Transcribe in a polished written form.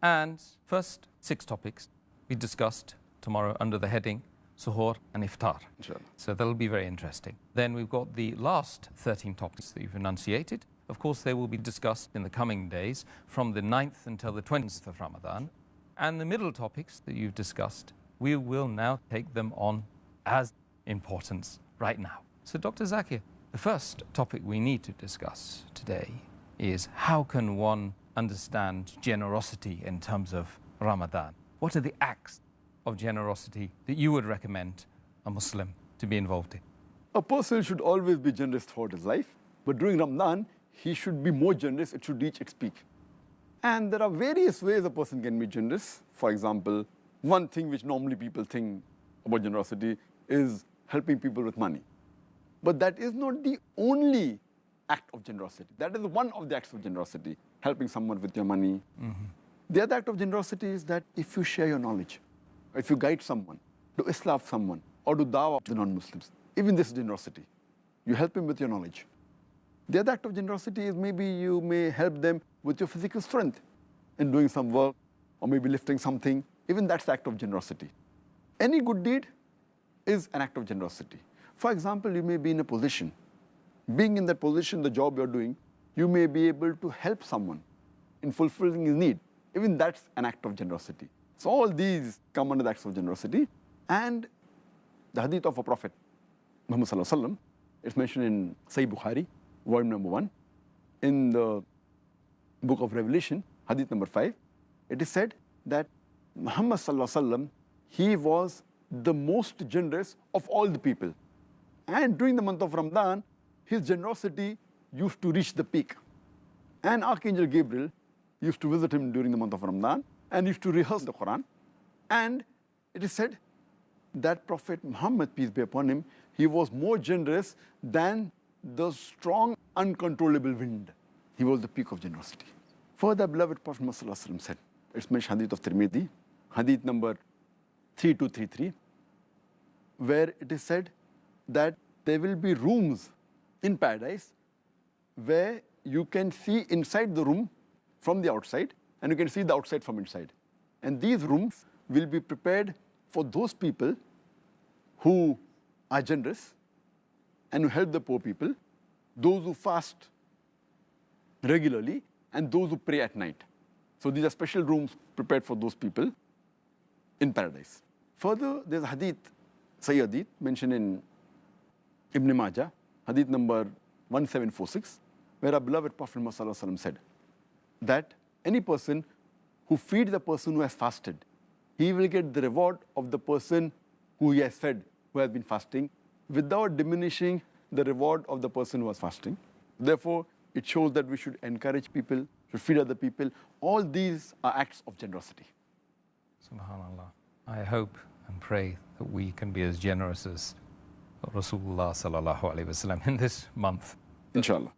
And first 6 topics we discussed tomorrow under the heading Suhoor and Iftar. Inshallah. So that'll be very interesting. Then we've got the last 13 topics that you've enunciated. Of course, they will be discussed in the coming days from the 9th until the 20th of Ramadan. And the middle topics that you've discussed, we will now take them on as importance right now. So Dr. ذاکر, the first topic we need to discuss today is how can one understand generosity in terms of Ramadan? What are the acts of generosity that you would recommend a Muslim to be involved in? A person should always be generous throughout his life, but during Ramadan, he should be more generous. It should reach its peak. And there are various ways a person can be generous. For example, one thing which normally people think about generosity is helping people with money. But that is not the only act of generosity. That is one of the acts of generosity, helping someone with your money. The other act of generosity is that if you share your knowledge, if you guide someone, do islah someone, or do dawah to non-Muslims, even this is generosity. You help him with your knowledge. The other act of generosity is maybe you may help them with your physical strength in doing some work, or maybe lifting something. Even that's the act of generosity. Any good deed is an act of generosity. For example, you may be in a position. Being in that position, the job you're doing, you may be able to help someone in fulfilling his need. Even that's an act of generosity. So all these come under the acts of generosity. And the hadith of a Prophet, Muhammad Sallallahu Alaihi Wasallam, it's mentioned in Sahih Bukhari, volume number 1. In the book of Revelation, hadith number 5, it is said that Muhammad Sallallahu Alaihi Wasallam, he was the most generous of all the people. And during the month of Ramadan, his generosity used to reach the peak. And Archangel Gabriel used to visit him during the month of Ramadan and used to rehearse the Quran. And it is said that Prophet Muhammad, peace be upon him, he was more generous than the strong, uncontrollable wind. He was the peak of generosity. Further, beloved Prophet Muhammad said, it's mentioned hadith of Tirmidhi, hadith number 3233, where it is said that there will be rooms in paradise where you can see inside the room from the outside, and you can see the outside from inside. And these rooms will be prepared for those people who are generous and who help the poor people, those who fast regularly, and those who pray at night. So these are special rooms prepared for those people in paradise. Further, there's a hadith, Sahih hadith, mentioned in Ibn Majah, hadith number 1746, where our beloved Prophet Muhammad said that any person who feeds the person who has fasted, he will get the reward of the person who he has fed, who has been fasting, without diminishing the reward of the person who was fasting. Therefore, it shows that we should encourage people, should feed other people. All these are acts of generosity. SubhanAllah. I hope and pray that we can be as generous as Rasulullah sallallahu alaihi wasallam in this month. Inshallah.